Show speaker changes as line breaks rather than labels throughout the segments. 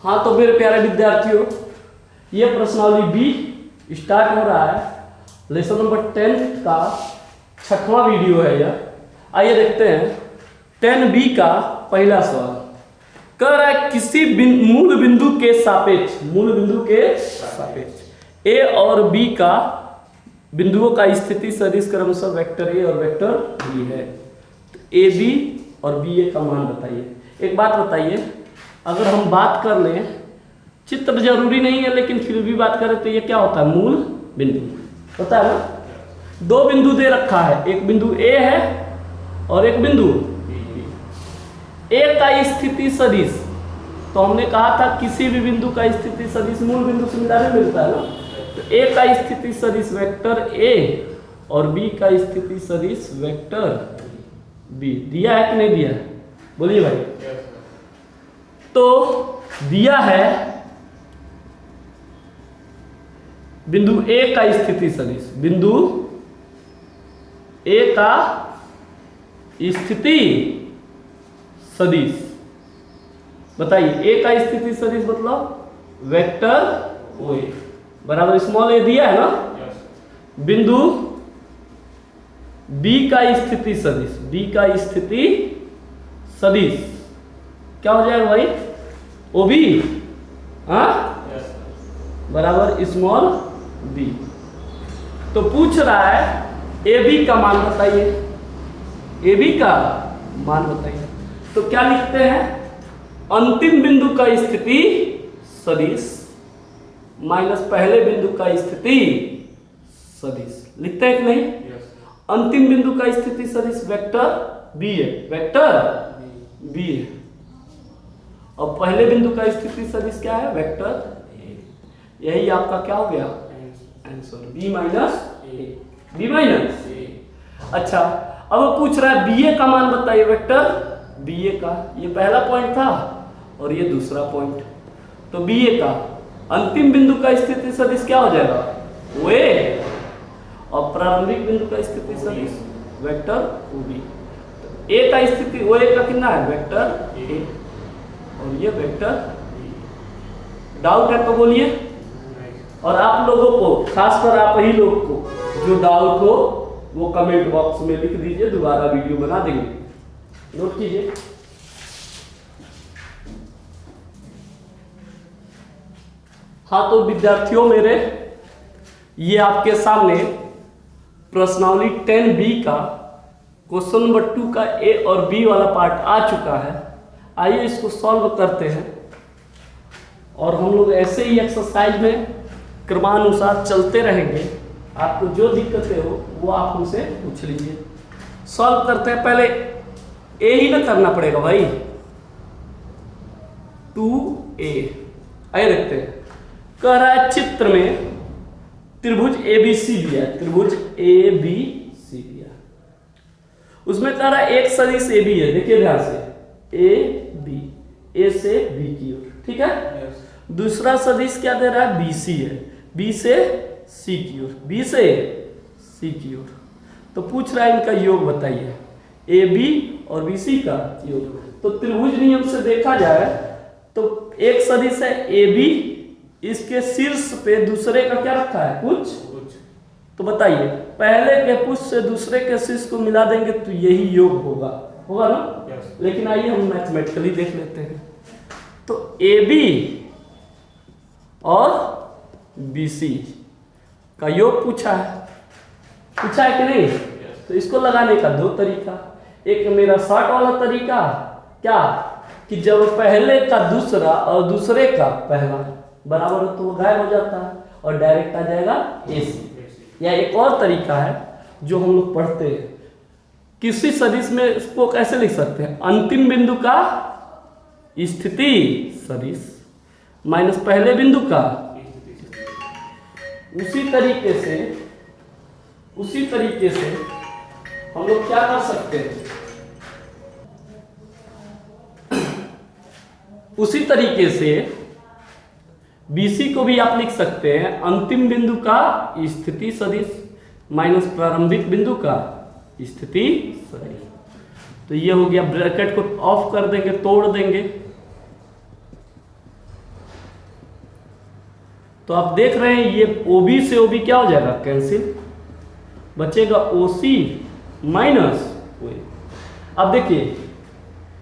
हाँ तो मेरे प्यारे विद्यार्थियों, ये प्रश्नावली बी स्टार्ट हो रहा है। लेसन नंबर 10 का 6वां वीडियो है यह। आइए देखते हैं 10B का पहला सवाल। कह रहा है किसी मूल बिंदु के सापेक्ष ए और बी का बिंदुओं का स्थिति सदिश क्रमशः वेक्टर ए और वेक्टर बी है। तो ए बी और बी ए का मान बताइए। एक बात बताइए, अगर हम बात कर लें, चित्र जरूरी नहीं है लेकिन फिर भी बात करें तो ये क्या होता है, मूल बिंदु होता है ना। दो बिंदु दे रखा है, एक बिंदु ए है और एक बिंदु ए का स्थिति सदिश। तो हमने कहा था किसी भी बिंदु का स्थिति सदिश मूल बिंदु से मिलता है ना। तो ए का स्थिति सदिश वेक्टर ए और बी का स्थिति सदिश वेक्टर बी दिया है कि नहीं दिया है, बोलिए भाई। तो दिया है बिंदु ए का स्थिति सदिश, बिंदु ए का स्थिति सदिश बताइए। ए का स्थिति सदिश मतलब वेक्टर ओ ए बराबर स्मॉल ए दिया है ना। बिंदु बी का स्थिति सदिश, बी का स्थिति सदिश क्या हो जाएगा भाई, ओ बी बराबर स्मॉल बी। तो पूछ रहा है ए बी का मान बताइए, ए बी का मान बताइए। तो क्या लिखते हैं, अंतिम बिंदु का स्थिति सदिश माइनस पहले बिंदु का स्थिति सदिश लिखते हैं कि नहीं। अंतिम बिंदु का स्थिति सदिश वेक्टर बी है, वेक्टर बी है, और पहले बिंदु का स्थिति सदिश क्या है, वेक्टर ए। यही आपका क्या हो गया आंसर, बी माइनस ए। अच्छा, अब पूछ रहा है बी ए का मान बताइए, वेक्टर बी ए का। ये पहला पॉइंट था और ये दूसरा पॉइंट। तो बी ए का अंतिम बिंदु का स्थिति सदिश क्या हो जाएगा, ओ ए, और प्रारंभिक बिंदु का स्थिति सदिश वेक्टर ओ बी। तो ए का स्थिति ओ ए का कितना है, वेक्टर ए, और ये वेक्टर। डाउट है तो बोलिए। और आप लोगों को, खासकर आप ही लोग को जो डाउट हो वो कमेंट बॉक्स में लिख दीजिए, दोबारा वीडियो बना देंगे, नोट कीजिए। हाँ तो विद्यार्थियों मेरे, ये आपके सामने प्रश्नावली 10B का क्वेश्चन नंबर 2 का ए और बी वाला पार्ट आ चुका है। आइए इसको सॉल्व करते हैं, और हम लोग ऐसे ही एक्सरसाइज में क्रमानुसार चलते रहेंगे। आपको जो दिक्कतें हो वो आप हमसे पूछ लीजिए। सॉल्व करते हैं, पहले ए ही ना करना पड़ेगा भाई, 2A। आइए देखते हैं। कह रहा है चित्र में त्रिभुज ABC दिया है, त्रिभुज ABC दिया, उसमें कह रहा है एक सदिश AB है, देखिए ध्यान से, AB, A से B की ओर, ठीक है। दूसरा सदिश क्या दे रहा है, BC है, B से C की ओर, B से C की ओर। तो पूछ रहा है इनका योग बताइए, AB और BC का योग। तो त्रिभुज नियम से देखा जाए तो एक सदिश है AB, इसके शीर्ष पे दूसरे का क्या रखा है, कुछ। तो बताइए, पहले के पुष से दूसरे के शीर्ष को मिला देंगे तो यही योग होगा ना। लेकिन आइए हम मैथमेटिकली देख लेते हैं। तो AB और BC का योग पूछा है कि नहीं। तो इसको लगाने का दो तरीका, एक मेरा शॉर्ट वाला तरीका क्या, कि जब पहले का दूसरा और दूसरे का पहला बराबर हो तो वो गायब हो जाता है और डायरेक्ट आ जाएगा AC। या एक और तरीका है जो हम लोग पढ़ते हैं, किसी सदिश में इसको कैसे लिख सकते हैं, अंतिम बिंदु का स्थिति सदिश माइनस पहले बिंदु का। उसी तरीके से हम लोग क्या कर सकते हैं, उसी तरीके से BC को भी आप लिख सकते हैं अंतिम बिंदु का स्थिति सदिश माइनस प्रारंभिक बिंदु का स्थिति सदिश। तो ये हो गया, ब्रैकेट को ऑफ कर देंगे, तोड़ देंगे। तो आप देख रहे हैं ये OB से OB क्या हो जाएगा, कैंसिल, बचेगा OC माइनस OA। अब देखिए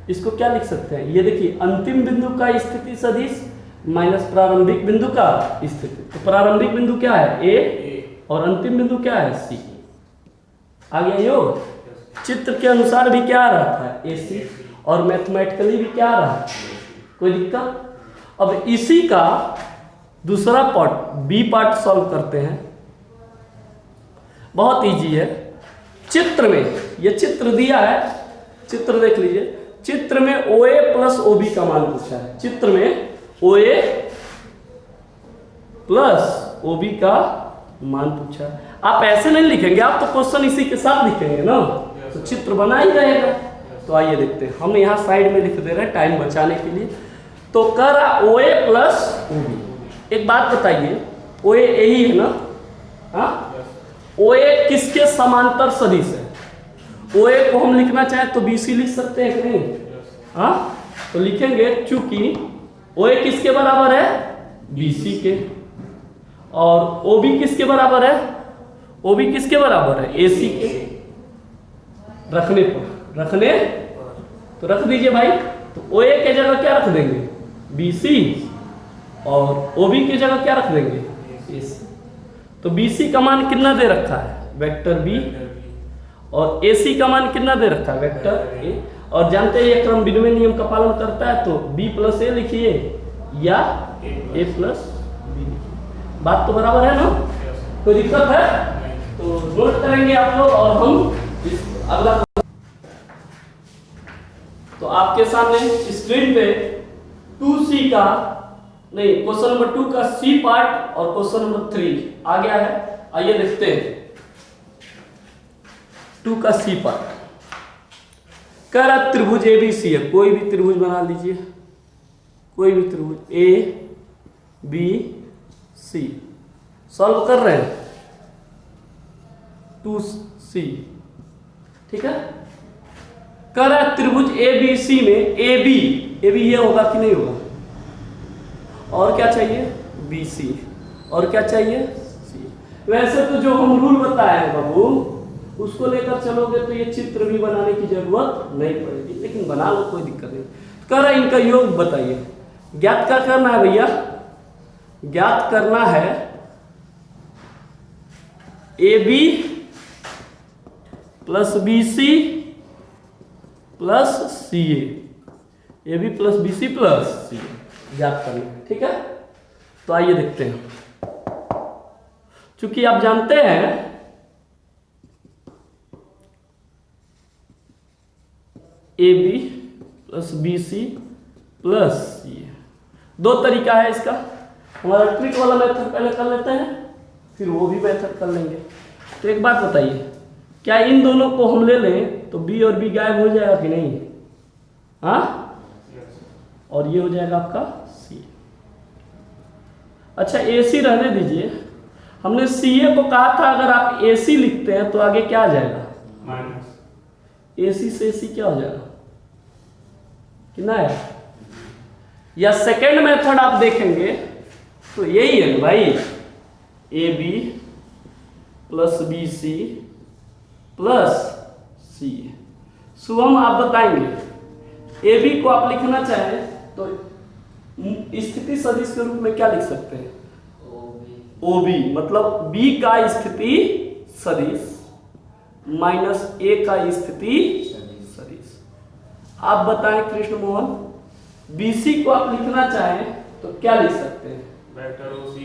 इसको क्या लिख सकते हैं, ये देखिए अंतिम बिंदु का स्थिति सदिश माइनस प्रारंभिक बिंदु का स्थिति। तो प्रारंभिक बिंदु क्या है A और अंतिम बिंदु क्या है C। आ गया योग। चित्र के अनुसार भी क्या आ रहा था AC और मैथमेटिकली भी क्या आ रहा है, कोई दिक्कत। अब इसी का दूसरा पार्ट B पार्ट सॉल्व करते हैं, बहुत इजी है। चित्र में ये चित्र दिया है, चित्र देख लीजिए, चित्र में OA प्लस OB का मान पूछा है। चित्र में OA प्लस OB का मान पूछा है। आप ऐसे नहीं लिखेंगे, आप तो क्वेश्चन इसी के साथ लिखेंगे ना, तो चित्र बना ही रहेगा। तो आइए देखते हैं, हम यहाँ साइड में लिख दे रहे हैं टाइम बचाने के लिए। तो कर रहा OA प्लस OB। एक बात बताइए, OA यही है ना, हाँ, OA किसके समांतर सदिश है। OA को हम लिखना चाहें तो BC लिख सकते हैं कि नहीं, हाँ, तो लिखेंगे चूंकि OA किसके बराबर है, BC के, और OB किसके बराबर है, OB किसके बराबर है, AC के। रखने तो रख दीजिए भाई। तो OA के जगह क्या रख देंगे, BC, और OB के जगह क्या रख देंगे, AC। तो BC का मान कितना दे रखा है, वेक्टर B, और AC का मान कितना दे रखा है, वेक्टर A। और जानते हैं ये क्रम विनिमय नियम का पालन करता है, तो B प्लस A लिखिए या A प्लस B लिखिए। बात तो बराबर है ना, कोई दिक्कत है तो नोट करेंगे आप लोग, और हम अगला। तो आपके सामने स्क्रीन पे 2C का नहीं, क्वेश्चन नंबर 2 का C पार्ट और क्वेश्चन नंबर 3 आ गया है। आइए देखते हैं 2 का C पार्ट। कह रहा त्रिभुज ABC है, कोई भी त्रिभुज बना लीजिए, कोई भी त्रिभुज ABC सॉल्व कर रहे हैं 2C, ठीक है। कह रहा है त्रिभुज ABC में AB ये होगा कि नहीं होगा, और क्या चाहिए BC, और क्या चाहिए C। वैसे तो जो हम रूल बताए हैं बाबू उसको लेकर चलोगे तो ये चित्र भी बनाने की जरूरत नहीं पड़ेगी, लेकिन बना लो, कोई दिक्कत नहीं। कह रहा है इनका योग बताइए। ज्ञात क्या करना है भैया, ज्ञात करना है AB plus BC plus CA, AB plus BC plus CA ज्ञात करना है, ठीक है। तो आइए देखते हैं, चूंकि आप जानते हैं AB plus BC plus CA, दो तरीका है इसका। हमारा ट्रिक वाला मेथड पहले कर लेते हैं, फिर वो भी मेथड कर लेंगे। तो एक बात बताइए, क्या इन दोनों को हम ले लें तो B और B गायब हो जाएगा कि नहीं, हाँ, और ये हो जाएगा आपका C। अच्छा AC रहने दीजिए, हमने CA को कहा था अगर आप AC लिखते हैं तो आगे क्या आ जाएगा, माइनस। AC से AC क्या हो जाएगा, कितना है। या सेकेंड मेथड आप देखेंगे तो यही है भाई, AB plus BC plus CA। Shubham आप बताएंगे AB को आप लिखना चाहें तो स्थिति सदिश के रूप में क्या लिख सकते हैं, OB, मतलब B का स्थिति सदिश माइनस A का स्थिति सदिश। आप बताएं कृष्ण मोहन, BC को आप लिखना चाहें तो क्या लिख सकते हैं, वेक्टर OC।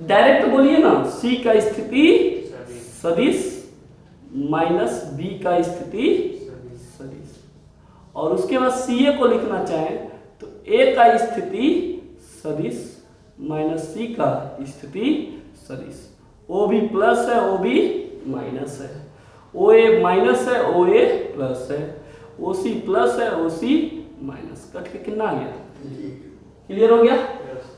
डायरेक्ट बोलिए ना, C का स्थिति सदिश माइनस B का स्थिति सदिश, और उसके बाद CA को लिखना चाहें तो A का स्थिति सदिश माइनस C का स्थिति सदिश। OB प्लस है, OB माइनस है, OA माइनस है, OA प्लस है, OC प्लस है, OC माइनस। कट के कितना आ गया, क्लियर हो गया।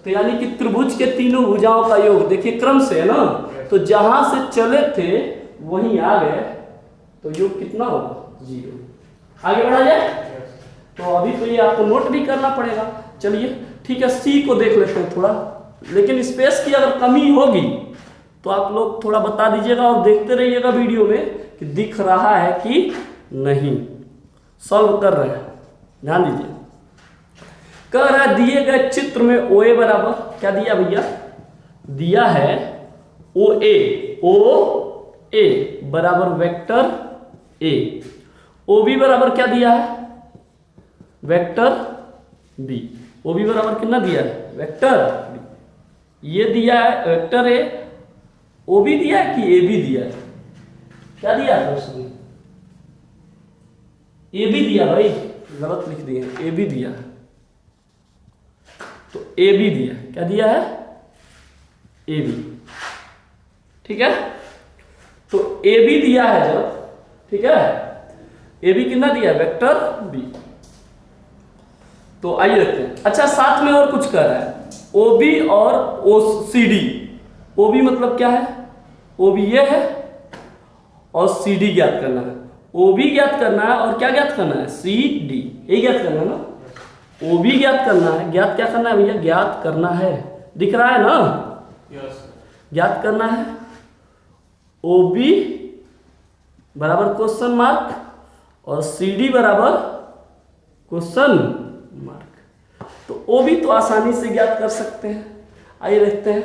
तो यानी कि त्रिभुज के तीनों भुजाओं का योग देखिए क्रम से है ना, तो जहां से चले थे वहीं आ गए, तो योग कितना होगा, 0। आगे बढ़ा जाए। तो अभी तो ये आपको नोट भी करना पड़ेगा। चलिए ठीक है, C को देख लेते हैं थोड़ा। लेकिन स्पेस की अगर कमी होगी तो आप लोग थोड़ा बता दीजिएगा और देखते रहिएगा वीडियो में कि दिख रहा है कि नहीं। सॉल्व कर रहे हैं, ध्यान दीजिए। कह रहा है दिए गए चित्र में OA बराबर क्या दिया भैया, दिया है OA बराबर वेक्टर A, OB बराबर क्या दिया है, वेक्टर B। OB बराबर कितना दिया है, वेक्टर B। ये दिया है वेक्टर A, OB दिया है कि AB दिया है, क्या दिया है दोस्तों, AB दिया भाई, गलत लिख दिए, AB दिया है। तो AB दिया है, क्या दिया है, AB, ठीक है। तो AB दिया है जब, ठीक है, AB कितना दिया है, वेक्टर B। तो आइए रखते हैं। अच्छा साथ में और कुछ कह रहा है, OB और OCD। OB मतलब क्या है, OB ये है और CD ज्ञात करना है। OB ज्ञात करना है और क्या ज्ञात करना है, CD, यही ज्ञात करना है ना। OB ज्ञात करना है, ज्ञात क्या करना है भैया, ज्ञात करना है, दिख रहा है ना,
यस,
ज्ञात करना है। OB बराबर क्वेश्चन मार्क और CD बराबर क्वेश्चन मार्क। तो OB तो आसानी से ज्ञात कर सकते हैं। आइए देखते हैं।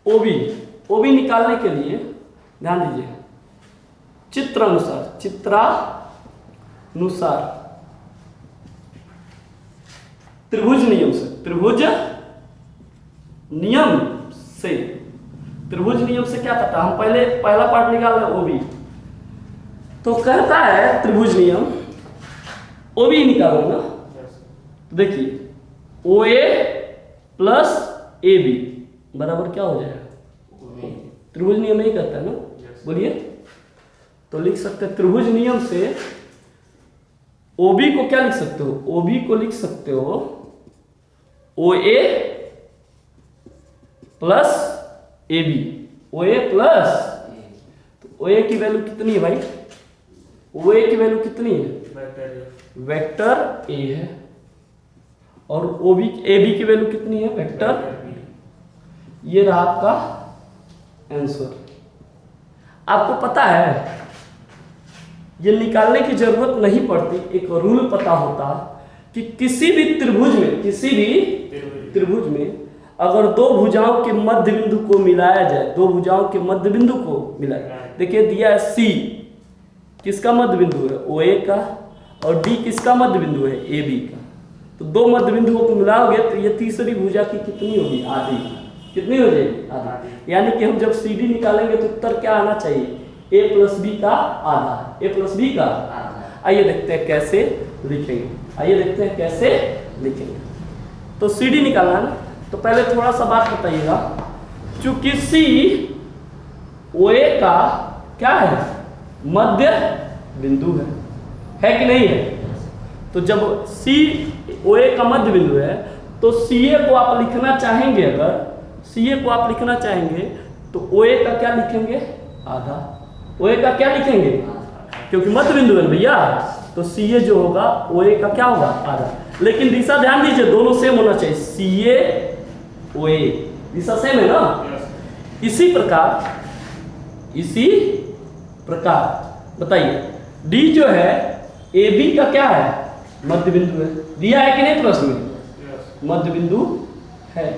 OB निकालने के लिए ध्यान दीजिए, चित्रानुसार त्रिभुज नियम से, त्रिभुज नियम से क्या पता, हम पहला पार्ट निकाल रहे OB। तो कहता है त्रिभुज नियम, OB निकालो ना। तो देखिए OA प्लस AB बराबर क्या हो जाएगा, त्रिभुज नियम यही कहता है ना, बोलिए। तो लिख सकते हैं त्रिभुज नियम से OB को क्या लिख सकते हो, OB को लिख सकते हो OA plus AB, OA plus, तो OA की वैल्यू कितनी है भाई, OA की वैल्यू कितनी है, वेक्टर A है, और AB की वैल्यू कितनी है, वेक्टर B। ये रहा आपका आंसर। आपको पता है ये निकालने की जरूरत नहीं पड़ती, एक रूल पता होता कि किसी भी त्रिभुज में अगर दो भुजाओं के मध्य बिंदु को मिलाया जाए, दो भुजाओं के मध्य बिंदु को मिलाया, देखिए दिया है C किसका मध्य बिंदु है, OA का, और D किसका मध्य बिंदु है, AB का। तो दो मध्य बिंदुओं को मिलाओगे तो ये तीसरी भुजा की कितनी होगी, आधी। कितनी हो जाएगी, आधी। यानी कि हम जब CD निकालेंगे तो उत्तर क्या आना चाहिए, A प्लस B का आधा, A प्लस B का आधा। आइए देखते हैं कैसे लिखेंगे, तो CD निकालना है ना। तो पहले थोड़ा सा बात बताइएगा, चूंकि C OA का क्या है, मध्य बिंदु है कि नहीं है। तो जब C OA का मध्य बिंदु है तो CA को आप लिखना चाहेंगे, अगर CA को आप लिखना चाहेंगे तो OA का क्या लिखेंगे, आधा। OA का क्या लिखेंगे, क्योंकि मध्य बिंदु है भैया, तो CA जो होगा OA का क्या होगा, आधा। लेकिन दिशा ध्यान दीजिए, दोनों सेम होना चाहिए, CA OA दिशा सेम है ना। इसी प्रकार बताइए D जो है AB का क्या है, मध्य बिंदु है, दिया है कि नहीं प्रश्न में, मध्य बिंदु है।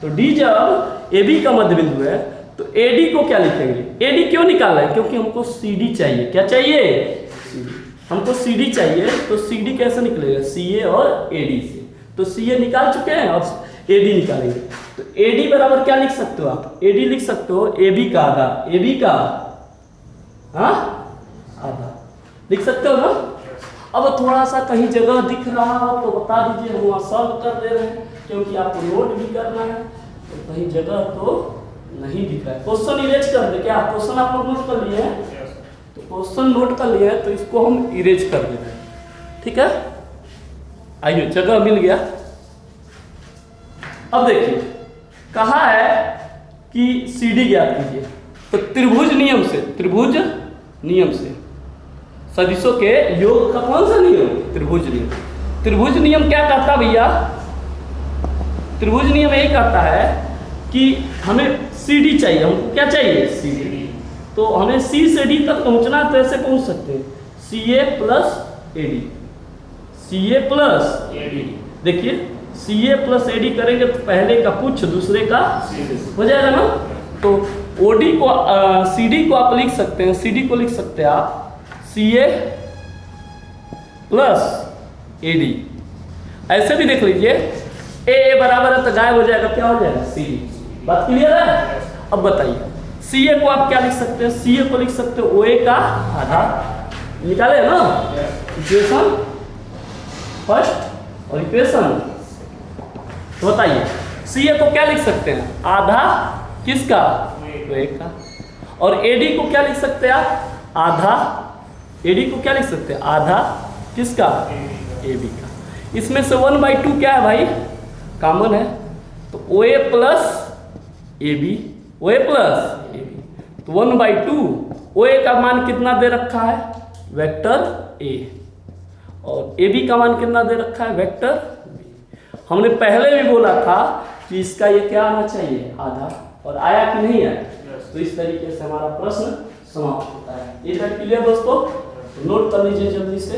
तो D जब AB का मध्य बिंदु है तो AD को क्या लिखेंगे, AD क्यों निकाल रहे हैं, क्योंकि हमको CD चाहिए। क्या चाहिए, CD। हमको CD चाहिए, तो CD कैसे निकलेगा, CA और AD से। तो CA निकाल चुके हैं, अब AD निकालेंगे। तो AD बराबर क्या लिख सकते हो आप, AD लिख सकते हो AB का आधा, AB का आधा लिख सकते हो ना। अब थोड़ा सा कहीं जगह दिख रहा हो तो बता दीजिए, हम वहाँ सॉल्व कर दे रहे हैं, क्योंकि आपको नोट भी करना है। तो कहीं जगह तो नहीं दिख रहा है, क्वेश्चन इरेज कर दे क्या, क्वेश्चन आप लोग नोट कर लिए हैं, तो क्वेश्चन नोट कर लिए हैं तो इसको हम इरेज कर दे रहे हैं, ठीक है। आइए जगह मिल गया। अब देखिए कहा है कि CD ज्ञात कीजिए, तो त्रिभुज नियम से सदिशों के योग का कौन सा नियम, त्रिभुज नियम। त्रिभुज नियम क्या कहता है भैया? त्रिभुज नियम यही कहता है कि हमें CD चाहिए, हमको क्या चाहिए? CD। तो हमें C से D तक पहुंचना है, तो ऐसे पहुंच सकते हैं CA plus AD, CA plus AD। देखिए CA प्लस AD करेंगे तो पहले का पुच्छ दूसरे का हो जाएगा ना। तो OD को CD को आप लिख सकते हैं, CD को लिख सकते हैं आप CA प्लस AD। ऐसे भी देख लीजिए A बराबर है तो गायब हो जाएगा, क्या हो जाएगा? CD। बात क्लियर है? अब बताइए CA को आप क्या लिख सकते हैं? CA को लिख सकते हो OA का आधा, निकाले ना इक्वेशन फर्स्ट और इक्वेशन। तो बताइए CA को क्या लिख सकते हैं? आधा किसका? OA का। और AD को क्या लिख सकते हैं आप? आधा, AD को क्या लिख सकते हैं? आधा किसका? AB का। इसमें से 1/2 क्या है भाई? कॉमन है, तो OA plus AB, OA plus AB। तो 1/2 OA का मान कितना दे रखा है? Vector A। और AB का मान कितना दे रखा है? Vector B। हमने पहले भी बोला था कि इसका ये क्या आना चाहिए? आधा, और आया कि नहीं आया? तो इस तरीके से हमारा प्रश्न समाप्त होता है। ये क्लियर दोस्तों? नोट कर लीजिए जल्दी से।